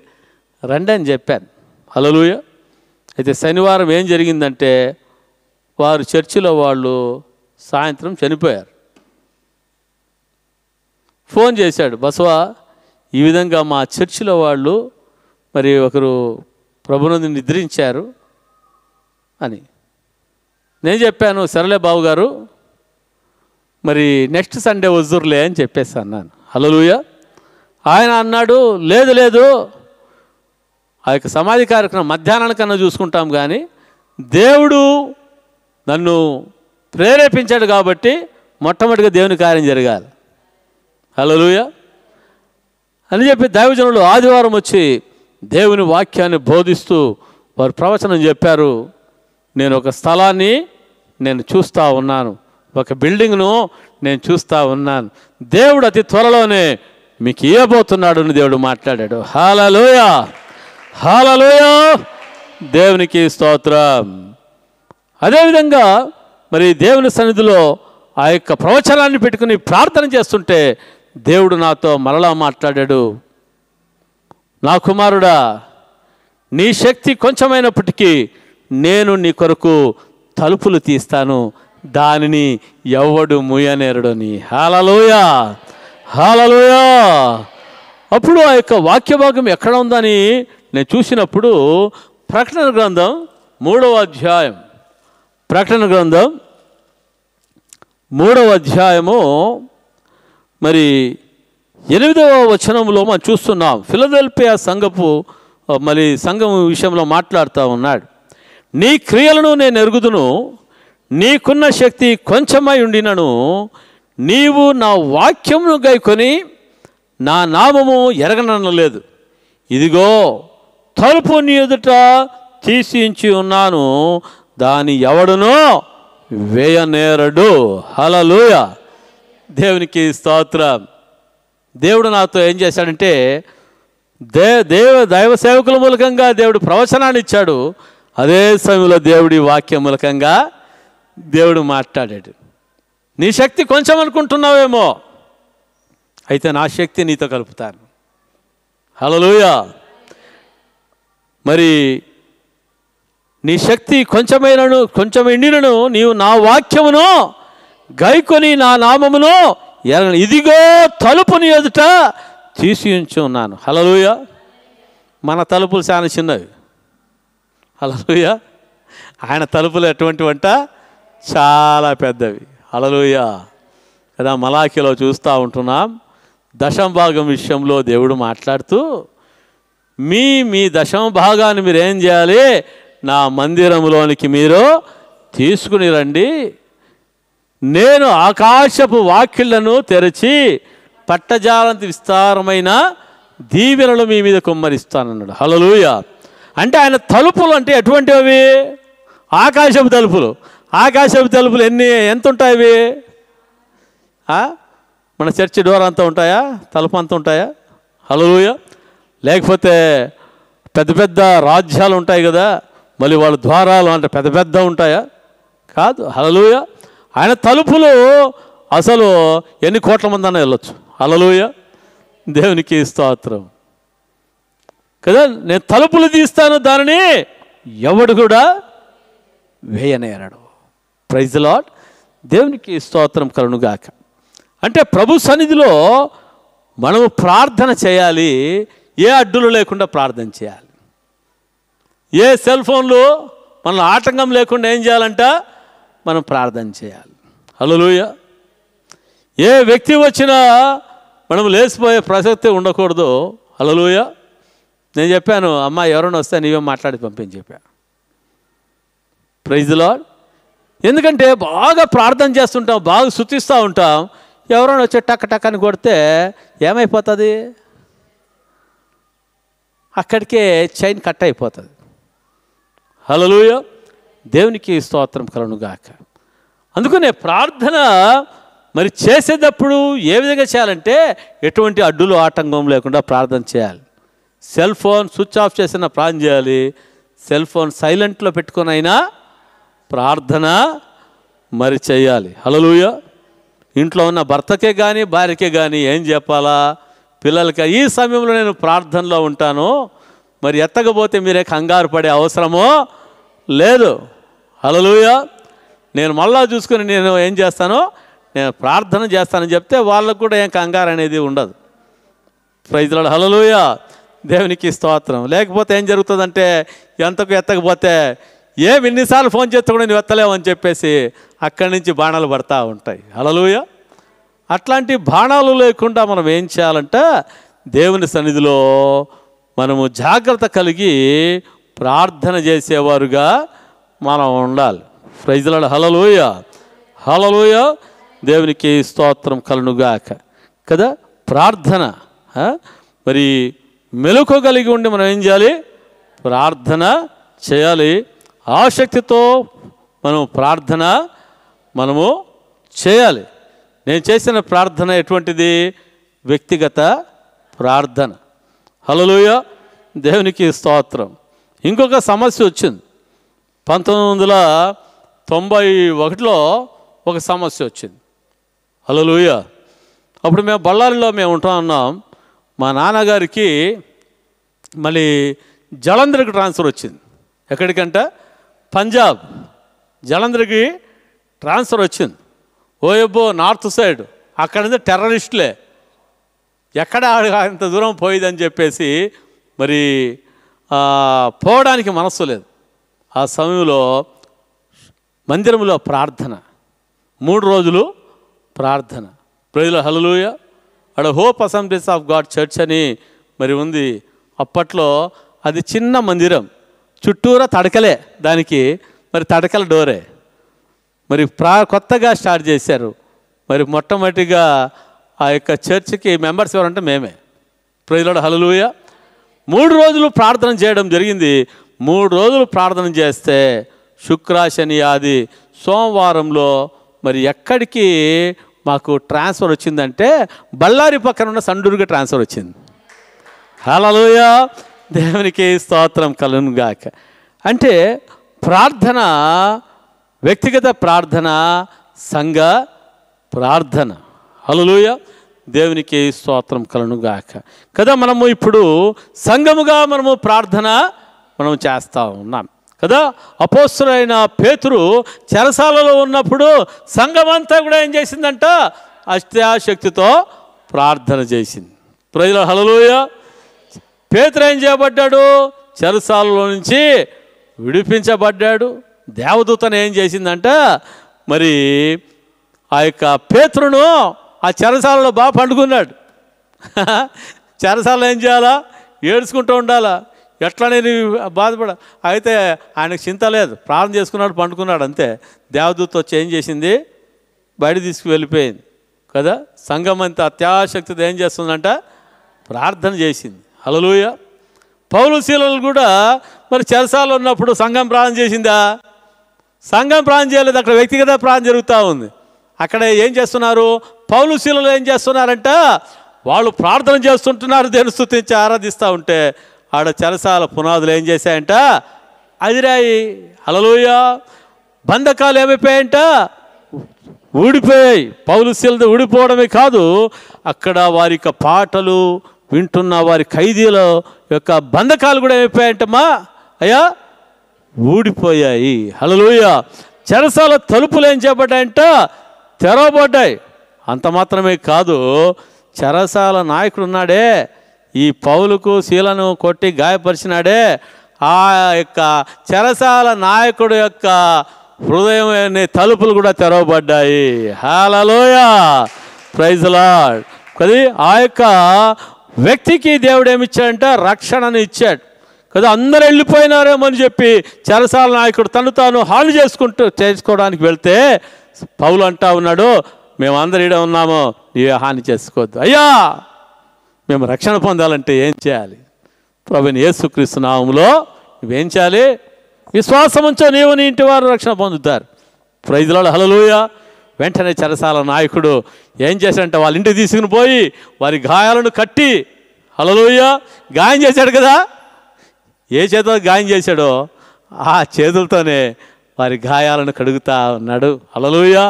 రండి అని చెప్పాను. హల్లెలూయా. అయితే శనివారం ఏం జరిగిందంటే వారు చర్చిలో వాళ్ళు సాయంత్రం చనిపోయారు. ఫోన్ చేశాడు, బసవా ఈ విధంగా మా చర్చిలో వాళ్ళు మరి ఒకరు ప్రభునందు నిద్రించారు అని. నేను చెప్పాను, సరేలే బావుగారు మరి నెక్స్ట్ సండే వద్దురులే అని చెప్పేసి అన్నాను. హల్లెలూయా. ఆయన అన్నాడు, లేదు లేదు ఆ యొక్క సమాధి కార్యక్రమం మధ్యాహ్నానికన్నా చూసుకుంటాం, కానీ దేవుడు నన్ను ప్రేరేపించాడు కాబట్టి మొట్టమొదటిగా దేవుని కార్యం జరగాలి. హల్లెలూయా అని చెప్పి దైవజనులు ఆదివారం వచ్చి దేవుని వాక్యాన్ని బోధిస్తూ వారు ప్రవచనం చెప్పారు. నేను ఒక స్థలాన్ని నేను చూస్తూ ఉన్నాను, ఒక బిల్డింగ్ను నేను చూస్తూ ఉన్నాను, దేవుడు అతి త్వరలోనే మీకు ఇవ్వబోతున్నాడు అని దేవుడు మాట్లాడాడు. హల్లెలూయా, హల్లెలూయా, దేవునికి స్తోత్రం. అదేవిధంగా మరి దేవుని సన్నిధిలో ఆ యొక్క ప్రవచనాన్ని పెట్టుకుని ప్రార్థన చేస్తుంటే దేవుడు నాతో మరలా మాట్లాడాడు, నా కుమారుడా నీ శక్తి కొంచెమైనప్పటికీ నేను నీ కొరకు తలుపులు తీస్తాను, దానిని ఎవ్వడు మూయనేరుడని. హల్లెలూయా, హల్లెలూయా. అప్పుడు ఆ యొక్క వాక్య భాగం ఎక్కడ ఉందని నేను చూసినప్పుడు ప్రకటన గ్రంథం 3వ అధ్యాయం, ప్రకటన గ్రంథం 3వ అధ్యాయము మరి 8వ వచనంలో మనం చూస్తున్నాం. ఫిలదెల్ఫియా సంఘం విషయంలో మాట్లాడుతూ ఉన్నాడు. నీ క్రియలను నేను ఎరుగుదును, నీకున్న శక్తి కొంచెమై ఉండినను నీవు నా వాక్యమును గైకొని నా నామము ఎరగననలేదు. ఇదిగో తలుపు నీ ఎదుట తీసించి ఉన్నాను, దాని ఎవడునో వేయనేరడు. హల్లెలూయా, దేవునికి స్తోత్రం. దేవుడు నాతో ఏం చేశాడంటే దైవ సేవకుల మూలకంగా దేవుడు ప్రవచనాన్ని ఇచ్చాడు. అదే సమయంలో దేవుడి వాక్యం మూలకంగా దేవుడు మాట్లాడాడు. నీ శక్తి కొంచెం అనుకుంటున్నావేమో, అయితే నా శక్తి నీతో కలుపుతాను. హల్లెలూయా. మరి నీ శక్తి కొంచెం ఎండినను నీవు నా వాక్యమును గైకొని నా నామమును ఇదిగో తలుపుని ఎదుట తీసి ఉంచి ఉన్నాను. హల్లెలూయా. మన తలుపులు చాలా చిన్నవి. హల్లెలూయా. ఆయన తలుపులు ఎటువంటివంట? చాలా పెద్దవి. హల్లెలూయా కదా. మలాఖీలో చూస్తూ ఉంటున్నాం, దశమ భాగం విషయంలో దేవుడు మాట్లాడుతూ మీ దశమ భాగాన్ని మీరు ఏం చేయాలి? నా మందిరంలోనికి మీరు తీసుకుని రండి, నేను ఆకాశపు వాకిళ్లను తెరచి పట్టజాలంత విస్తారమైన దీవెనలు మీ మీద కుమ్మరిస్తానన్నాడు. హల్లెలూయా. అంటే ఆయన తలుపులు అంటే ఎటువంటివి? ఆకాశపు తలుపులు. ఆకాశపు తలుపులు ఎంత ఉంటాయి అవి? మన చర్చి డోర్ అంతా ఉంటాయా? తలుపు అంతా ఉంటాయా? హల్లెలూయా. లేకపోతే పెద్ద పెద్ద రాజ్యాలు ఉంటాయి కదా, మళ్ళీ వాళ్ళ ద్వారాలు అంటే పెద్ద పెద్ద ఉంటాయా? కాదు. హల్లెలూయా. ఆయన తలుపులు అసలు ఎన్ని కోట్ల మంది అన్న వెళ్ళొచ్చు. హల్లెలూయా, దేవునికి స్తోత్రం కదా. నేను తలుపులు తీస్తాను, దానిని ఎవడు కూడా వేయనేరడు. ప్రైజ్ ది లార్డ్, దేవునికి స్తోత్రం కలుగునుగాక. అంటే ప్రభు సన్నిధిలో మనము ప్రార్థన చేయాలి, ఏ అడ్డులు లేకుండా ప్రార్థన చేయాలి. ఏ సెల్ ఫోన్లు మన ఆటంకం లేకుండా ఏం చేయాలంట? మనం ప్రార్థన చేయాలి. హల్లెలూయా. ఏ వ్యక్తి వచ్చినా మనం లేచిపోయే ప్రసక్తి ఉండకూడదు. హల్లెలూయా. నేను చెప్పాను, అమ్మ ఎవరైనా వస్తే నీవే మాట్లాడి పంపించి చెప్పాను. Praise the Lord. ఎందుకంటే బాగా ప్రార్థన చేస్తుంటాం, బాగా స్తుతిస్తూ ఉంటాం, ఎవరైనా వచ్చి టక్ టక్ అని కొడితే ఏమైపోతుంది? అక్కడికే చైన్ కట్ అయిపోతుంది. హల్లెలూయా, దేవునికి స్తోత్రం కలుగునుగాక. అందుకనే ప్రార్థన మరి చేసేటప్పుడు ఏ విధంగా చేయాలంటే ఎటువంటి అడ్డులు ఆటంకం లేకుండా ప్రార్థన చేయాలి. సెల్ ఫోన్ స్విచ్ ఆఫ్ చేసిన ప్రార్థన చేయాలి, సెల్ ఫోన్ సైలెంట్లో పెట్టుకొని అయినా ప్రార్థన మరి చేయాలి. హల్లెలూయా. ఇంట్లో ఉన్న భర్తకే కానీ భార్యకే కానీ ఏం చెప్పాలా? పిల్లలకి ఈ సమయంలో నేను ప్రార్థనలో ఉంటాను, మరి ఎత్తకపోతే మీరే కంగారు పడే అవసరమో లేదు. హల్లెలూయా. నేను మళ్ళా చూసుకుని నేను ఏం చేస్తానో నేను ప్రార్థన చేస్తానని చెప్తే వాళ్ళకు కూడా ఏం కంగారు అనేది ఉండదు. Praise the Lord. హల్లెలూయా, దేవునికి స్తోత్రం. లేకపోతే ఏం జరుగుతుందంటే ఎంతకు ఎత్తకపోతే ఎన్నిసార్లు ఫోన్ చేస్తే కూడా నువ్వు ఎత్తలేవు అని చెప్పేసి అక్కడి నుంచి బాణాలు పడతా ఉంటాయి. హల్లెలూయా. అట్లాంటి బాణాలు లేకుండా మనం ఏం చేయాలంటే దేవుని సన్నిధిలో మనము జాగ్రత్త కలిగి ప్రార్థన చేసేవారుగా మనం ఉండాలి. Praise the Lord. Hallelujah. Hallelujah, దేవునికి స్తోత్రం కలుగునుగాక కదా. ప్రార్థన మరి మెలకువ కలిగి ఉండి మనం ఏం చేయాలి? ప్రార్థన చేయాలి. ఆసక్తితో మనం ప్రార్థన మనము చేయాలి. నేను చేసిన ప్రార్థన ఎటువంటిది? వ్యక్తిగత ప్రార్థన. హల్లెలూయా, దేవునికి స్తోత్రం. ఇంకొక సమస్య వచ్చింది. 1991లో ఒక సమస్య వచ్చింది. హల్లెలూయా. అప్పుడు మేము బళ్ళారిలో ఉంటా ఉన్నాం. మా నాన్నగారికి మళ్ళీ జలంధర్కి ట్రాన్స్ఫర్ వచ్చింది. ఎక్కడికంట? పంజాబ్. జలంధర్కి ట్రాన్స్ఫర్ వచ్చింది. ఓయబ్బో, నార్త్ సైడ్, అక్కడ నుంచి టెర్రరిస్టులే, ఎక్కడ అంత దూరం పోయిదని చెప్పేసి మరి పోవడానికి మనస్సు లేదు. ఆ సమయంలో మందిరంలో ప్రార్థన, 3 రోజులు ప్రార్థన. Praise the Lord. హల్లెలూయా. అక్కడ hope assemblies of God church అని మరి ఉంది. అప్పట్లో అది చిన్న మందిరం, చుట్టూరా తడకలే, దానికి మరి తడకల డోరే. మరి కొత్తగా స్టార్ట్ చేశారు. మరి మొట్టమొదటిగా ఆ యొక్క చర్చికి మెంబర్స్ ఎవరంటే మేమే. Praise the Lord. హల్లెలూయా. 3 రోజులు ప్రార్థన చేయడం జరిగింది. 3 రోజులు ప్రార్థన చేస్తే శుక్ర శని ఆది సోమవారంలో మరి ఎక్కడికి మాకు ట్రాన్స్ఫర్ వచ్చిందంటే బళ్ళారి పక్కన ఉన్న సండూరుగా ట్రాన్స్ఫర్ వచ్చింది. హల్లెలూయా, దేవునికి స్తోత్రం కలుగును గాక. అంటే ప్రార్థన, వ్యక్తిగత ప్రార్థన, సంఘ ప్రార్థన. హల్లెలూయా, దేవునికి స్తోత్రం కలుగును గాక కదా. మనము ఇప్పుడు సంఘముగా మనము ప్రార్థన మనం చేస్తూ ఉన్నాం కదా. అపోస్తలుడైన పేతురు చెరసాలలో ఉన్నప్పుడు సంఘమంతా కూడా ఏం చేసిందంట? అత్యాశక్తితో ప్రార్థన చేసింది. ప్రజలు హల్లెలూయా. పేతురు ఏం చేయబడ్డాడు? చెరసాలలో నుంచి విడిపించబడ్డాడు. దేవదూతను ఏం చేసిందంట? మరి ఆ యొక్క పేతురును ఆ చెరసాలలో బాగా పండుకున్నాడు. చెరసాలలో ఏం చేయాలా? ఏడ్చుకుంటూ ఉండాలా. ఎట్లా నేను బాధపడ అయితే ఆయనకు చింత లేదు, ప్రార్థన చేసుకున్నాడు, పండుకున్నాడు అంతే. దేవదూత వచ్చి ఏం చేసింది? బయట తీసుకువెళ్ళిపోయింది కదా. సంఘం అంతా అత్యాశక్తితో ఏం చేస్తుందంట? ప్రార్థన చేసింది. హల్లెలూయా. పౌలు శీలలు కూడా మరి చెరసాలలో ఉన్నప్పుడు సంఘం ప్రార్థన చేసిందా? సంఘం ప్రార్థన చేయలేదు, అక్కడ వ్యక్తిగత ప్రార్థన జరుగుతూ ఉంది. అక్కడ ఏం చేస్తున్నారు? పౌలు శీలలు ఏం చేస్తున్నారంట? వాళ్ళు ప్రార్థన చేస్తుంటున్నారు, దేవుని స్తుతించి ఆరాధిస్తూ ఉంటే ఆడ చెరసాల పునాదులు ఏం చేశాయంట? అదిరాయి. హల్లెలూయా. బంధకాలు ఏమైపోయాయంట? ఊడిపోయాయి. పౌలు శీలలు ఊడిపోవడమే కాదు, అక్కడ వారి యొక్క పాటలు వింటున్న వారి ఖైదీల యొక్క బంధకాలు కూడా ఏమైపోయాయంటమ్మా? అయ్యా, ఊడిపోయాయి. హల్లెలూయా. చెరసాల తలుపులు ఏం చేయబడ్డాయంట? తెరవబడ్డాయి. అంత మాత్రమే కాదు, చెరసాల నాయకుడు ఉన్నాడే, ఈ పౌలుకు శీలను కొట్టి గాయపరిచినాడే, ఆ యొక్క చెరసాల నాయకుడు యొక్క హృదయం అనే తలుపులు కూడా తెరవబడ్డాయి. హల్లెలూయా, ప్రైజ్ లార్డ్. కదా ఆ యొక్క వ్యక్తికి దేవుడు ఏమిచ్చాడంటే రక్షణను ఇచ్చాడు కదా. అందరూ వెళ్ళిపోయినారేమో అని చెప్పి చెరసాల నాయకుడు తను తాను హాని చేసుకోవడానికి వెళ్తే పౌలు అంటా ఉన్నాడు, మేమందరూ ఈడ ఉన్నాము, నీవే హాని చేసుకోవద్దు. అయ్యా, మేము రక్షణ పొందాలంటే ఏం చేయాలి? ప్రభువైన యేసుక్రీస్తు నామములో నువ్వేం చేయాలి? విశ్వాసం ఉంచో, నీవు నీ ఇంటి వారు రక్షణ పొందుతారు. Praise Lord. హల్లెలూయా. వెంటనే చెరసాల నాయకుడు ఏం చేశాడంటే వాళ్ళ ఇంటికి తీసుకుని పోయి వారి గాయాలను కట్టి, హల్లెలూయా, గాయం చేశాడు కదా. ఏ చేతితో గాయం చేశాడో ఆ చేతులతోనే వారి గాయాలను కడుగుతూ ఉన్నాడు. హల్లెలూయా.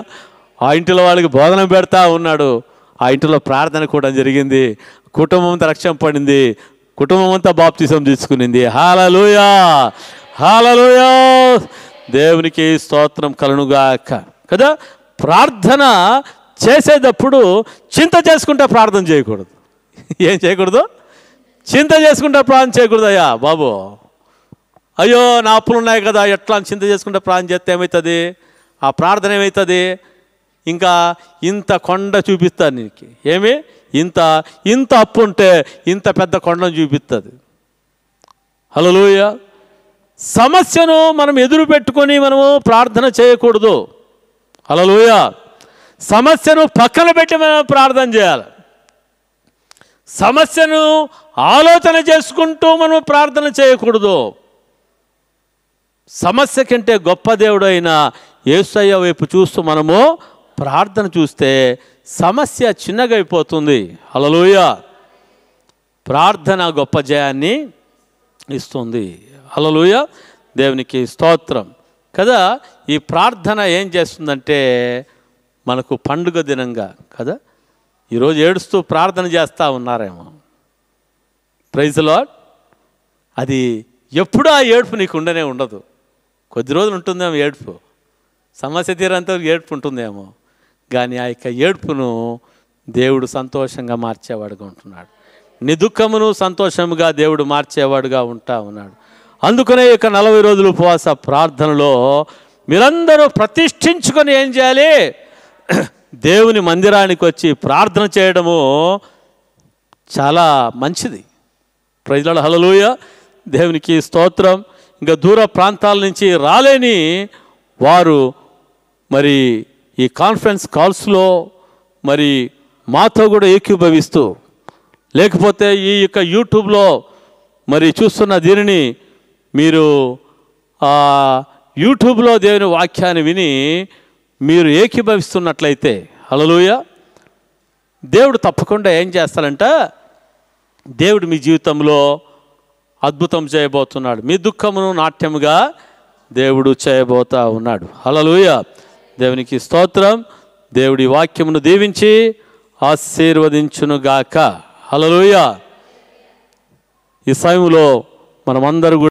ఆ ఇంటిలో వాళ్ళకి బోధన పెడతా ఉన్నాడు. ఆ ఇంటిలో ప్రార్థన కూడా జరిగింది. కుటుంబం అంతా రక్షణ పడింది. కుటుంబం అంతా బాప్తిసం తీసుకునింది. హల్లెలూయా, హల్లెలూయా, దేవునికి స్తోత్రం కలుగునుగాక కదా. ప్రార్థన చేసేటప్పుడు చింత చేసుకుంటే ప్రార్థన చేయకూడదు. ఏం చేయకూడదు? చింత చేసుకుంటే ప్రార్థన చేయకూడదు. అయ్యా బాబు, అయ్యో నా అప్పులు ఉన్నాయి కదా, ఎట్లా చింత చేసుకుంటే ప్రార్థన చేస్తే ఏమవుతుంది? ఆ ప్రార్థన ఏమవుతుంది? ఇంకా ఇంత కొండ చూపిస్తాను నీకు. ఏమి? ఇంత అప్పు ఉంటే ఇంత పెద్ద కొండను చూపిస్తుంది. హల్లెలూయా. సమస్యను మనం ఎదురు పెట్టుకొని మనము ప్రార్థన చేయకూడదు. హల్లెలూయా. సమస్యను పక్కన పెట్టి మనం ప్రార్థన చేయాలి. సమస్యను ఆలోచన చేసుకుంటూ మనం ప్రార్థన చేయకూడదు. సమస్య కంటే గొప్ప దేవుడు అయిన యేసయ్య వైపు చూస్తూ మనము ప్రార్థన చూస్తే సమస్య చిన్నగా అయిపోతుంది. హల్లెలూయా. ప్రార్థన గొప్ప జయాన్ని ఇస్తుంది. హల్లెలూయా, దేవునికి స్తోత్రం కదా. ఈ ప్రార్థన ఏం చేస్తుందంటే మనకు పండుగ దినంగా కదా. ఈరోజు ఏడుస్తూ ప్రార్థన చేస్తూ ఉన్నారేమో. Praise Lord. అది ఎప్పుడూ ఆ ఏడుపు నీకు ఉండనే ఉండదు. కొద్ది రోజులు ఉంటుందేమో ఏడుపు, సమస్య తీరంతా ఏడుపు ఉంటుందేమో, కానీ ఆ యొక్క ఏడుపును దేవుడు సంతోషంగా మార్చేవాడుగా ఉంటున్నాడు. నీ దుఃఖమును సంతోషముగా దేవుడు మార్చేవాడుగా ఉంటా ఉన్నాడు. అందుకనే ఇక 40 రోజులు ఉపవాస ప్రార్థనలో మీరందరూ ప్రతిష్ఠించుకొని ఏం చేయాలి? దేవుని మందిరానికి వచ్చి ప్రార్థన చేయడము చాలా మంచిది. Praise Lord. హల్లెలూయా, దేవునికి స్తోత్రం. ఇంకా దూర ప్రాంతాల నుంచి రాలేని వారు మరి ఈ కాన్ఫరెన్స్ కాల్స్లో మరి మాతో కూడా ఏకీభవిస్తూ, లేకపోతే ఈ యొక్క యూట్యూబ్లో మరి చూస్తున్న దీనిని మీరు యూట్యూబ్లో దేవుని వాక్యాన్ని విని మీరు ఏకీభవిస్తున్నట్లయితే, హల్లెలూయా, దేవుడు తప్పకుండా ఏం చేస్తాడంట, దేవుడు మీ జీవితంలో అద్భుతం చేయబోతున్నాడు. మీ దుఃఖమును నాట్యముగా దేవుడు చేయబోతా ఉన్నాడు. హల్లెలూయా, దేవునికి స్తోత్రం. దేవుడి వాక్యమును దీవించి ఆశీర్వదించునుగాక. హల్లెలూయా. ఈ సమయంలో మనమందరూ